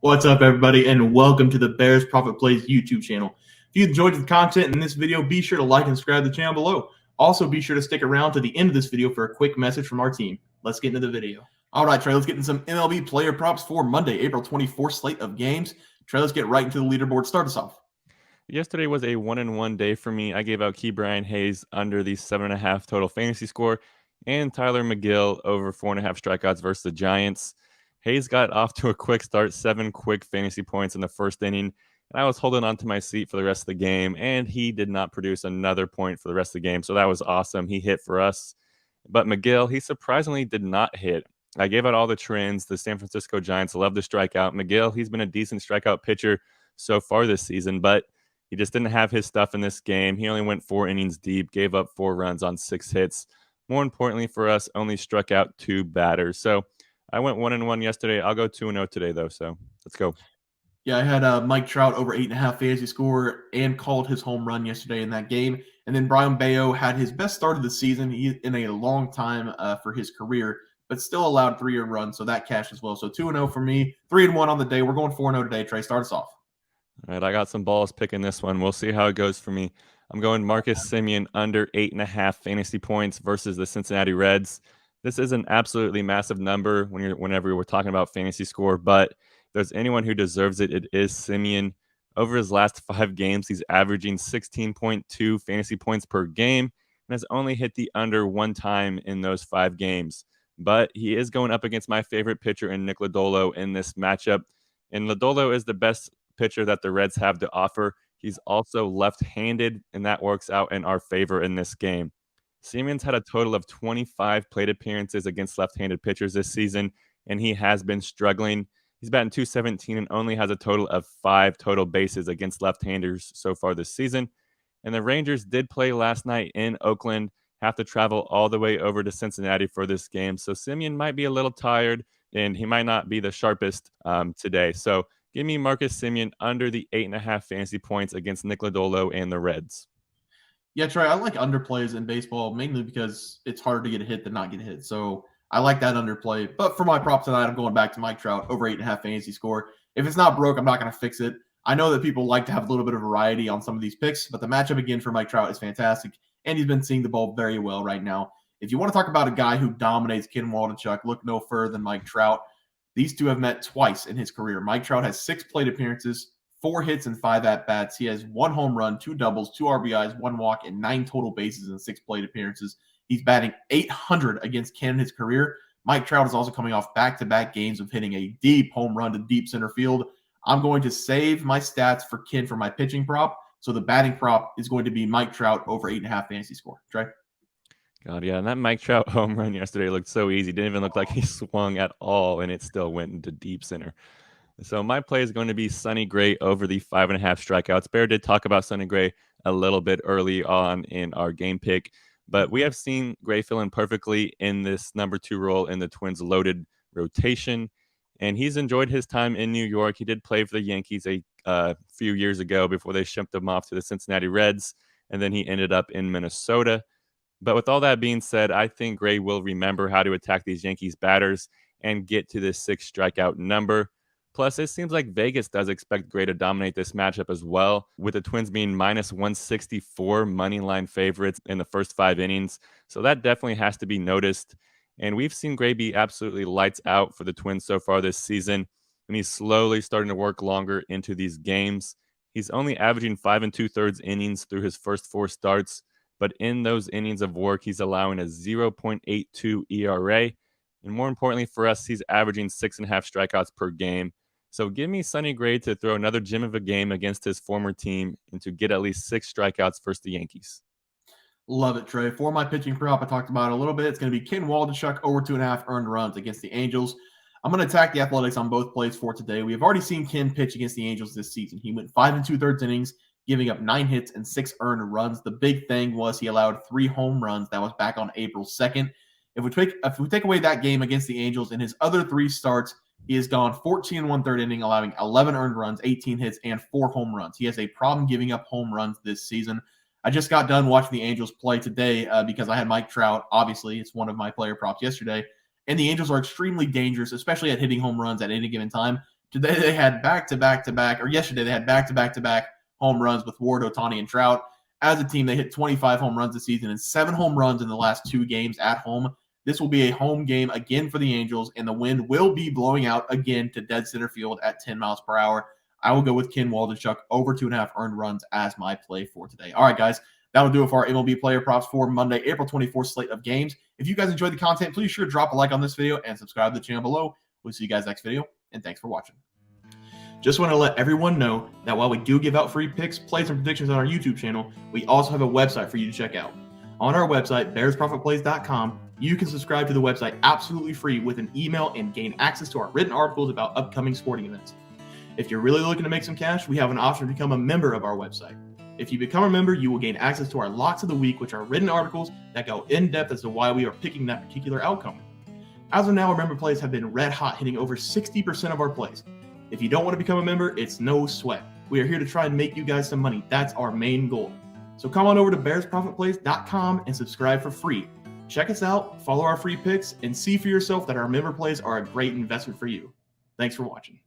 What's up, everybody, and welcome to the Bears Profit Plays YouTube channel. If you enjoyed the content in this video, be sure to like and subscribe to the channel below. Also, be sure to stick around to the end of this video for a quick message from our team. Let's get into the video. All right, Trey, let's get into some MLB player props for Monday, April 24th slate of games. Trey, let's get right into the leaderboard. Start us off. Yesterday was a 1-1 day for me. I gave out Brian Hayes under the 7.5 total fantasy score and Tyler McGill over 4.5 strikeouts versus the Giants. Hayes got off to a quick start, 7 quick fantasy points in the first inning, and I was holding on to my seat for the rest of the game, and he did not produce another point for the rest of the game, so that was awesome. He hit for us. But McGill, he surprisingly did not hit. I gave out all the trends. The San Francisco Giants love to strike out. McGill, he's been a decent strikeout pitcher so far this season, but he just didn't have his stuff in this game. He only went 4 innings deep, gave up 4 runs on 6 hits. More importantly for us, only struck out 2 batters. So I went 1-1 yesterday. I'll go 2-0 today, though. So let's go. Yeah, I had Mike Trout over 8.5 fantasy score and called his home run yesterday in that game. And then Brian Bayo had his best start of the season in a long time for his career, but still allowed 3 earned runs, so that cashed as well. So 2-0 for me, 3-1 on the day. We're going 4-0 today. Trey, start us off. All right, I got some balls picking this one. We'll see how it goes for me. I'm going Marcus Semien under 8.5 fantasy points versus the Cincinnati Reds. This is an absolutely massive number whenever we're talking about fantasy score, but if there's anyone who deserves it, it is Semien. Over his last 5 games, he's averaging 16.2 fantasy points per game and has only hit the under 1 time in those 5 games. But he is going up against my favorite pitcher in Nick Lodolo in this matchup. And Lodolo is the best pitcher that the Reds have to offer. He's also left-handed, and that works out in our favor in this game. Semien's had a total of 25 plate appearances against left-handed pitchers this season, and he has been struggling. He's batting .217 and only has a total of 5 total bases against left-handers so far this season. And the Rangers did play last night in Oakland, have to travel all the way over to Cincinnati for this game. So Semien might be a little tired, and he might not be the sharpest today. So give me Marcus Semien under the 8.5 fantasy points against Nick Lodolo and the Reds. Yeah, Trey, I like underplays in baseball mainly because it's harder to get a hit than not get a hit. So I like that underplay. But for my prop tonight, I'm going back to Mike Trout over 8.5 fantasy score. If it's not broke, I'm not going to fix it. I know that people like to have a little bit of variety on some of these picks, but the matchup again for Mike Trout is fantastic, and he's been seeing the ball very well right now. If you want to talk about a guy who dominates Ken Waldichuck, look no further than Mike Trout. These two have met twice in his career. Mike Trout has 6 plate appearances, 4 hits and 5 at-bats. He has 1 home run, 2 doubles, 2 RBIs, 1 walk, and 9 total bases in 6 plate appearances. He's batting .800 against Ken in his career. Mike Trout is also coming off back-to-back games of hitting a deep home run to deep center field. I'm going to save my stats for Ken for my pitching prop. So the batting prop is going to be Mike Trout over 8.5 fantasy score. Trey? God, yeah, and that Mike Trout home run yesterday looked so easy. Didn't even look like he swung at all, and it still went into deep center. So my play is going to be Sonny Gray over the 5.5 strikeouts. Bear did talk about Sonny Gray a little bit early on in our game pick, but we have seen Gray fill in perfectly in this number 2 role in the Twins' loaded rotation, and he's enjoyed his time in New York. He did play for the Yankees a few years ago before they shipped him off to the Cincinnati Reds, and then he ended up in Minnesota. But with all that being said, I think Gray will remember how to attack these Yankees batters and get to this 6 strikeout number. Plus, it seems like Vegas does expect Gray to dominate this matchup as well, with the Twins being minus 164 money line favorites in the first 5 innings. So that definitely has to be noticed. And we've seen Gray be absolutely lights out for the Twins so far this season, and he's slowly starting to work longer into these games. He's only averaging 5 2/3 innings through his first 4 starts, but in those innings of work, he's allowing a 0.82 ERA. And more importantly for us, he's averaging 6.5 strikeouts per game. So give me Sonny Gray to throw another gem of a game against his former team and to get at least 6 strikeouts versus the Yankees. Love it, Trey. For my pitching prop, I talked about it a little bit. It's going to be Ken Waldichuk over 2.5 earned runs against the Angels. I'm going to attack the Athletics on both plays for today. We have already seen Ken pitch against the Angels this season. He went 5 2/3 innings, giving up 9 hits and 6 earned runs. The big thing was he allowed 3 home runs. That was back on April 2nd. If we take away that game against the Angels, in his other 3 starts, he has gone 14 1/3 inning, allowing 11 earned runs, 18 hits, and 4 home runs. He has a problem giving up home runs this season. I just got done watching the Angels play today because I had Mike Trout. Obviously, it's one of my player props yesterday. And the Angels are extremely dangerous, especially at hitting home runs at any given time. Today they had back-to-back-to-back, or yesterday they had back-to-back-to-back home runs with Ward, Ohtani, and Trout. As a team, they hit 25 home runs this season and 7 home runs in the last 2 games at home. This will be a home game again for the Angels, and the wind will be blowing out again to dead center field at 10 miles per hour. I will go with Ken Waldichuk over 2.5 earned runs as my play for today. All right, guys, that'll do it for our MLB player props for Monday, April 24th slate of games. If you guys enjoyed the content, please sure to drop a like on this video and subscribe to the channel below. We'll see you guys next video, and thanks for watching. Just want to let everyone know that while we do give out free picks, plays, and predictions on our YouTube channel, we also have a website for you to check out. On our website, bearsprofitplays.com, you can subscribe to the website absolutely free with an email and gain access to our written articles about upcoming sporting events. If you're really looking to make some cash, we have an option to become a member of our website. If you become a member, you will gain access to our Locks of the Week, which are written articles that go in depth as to why we are picking that particular outcome. As of now, our member plays have been red hot, hitting over 60% of our plays. If you don't want to become a member, it's no sweat. We are here to try and make you guys some money. That's our main goal. So come on over to bearsprofitplays.com and subscribe for free. Check us out, follow our free picks, and see for yourself that our member plays are a great investment for you. Thanks for watching.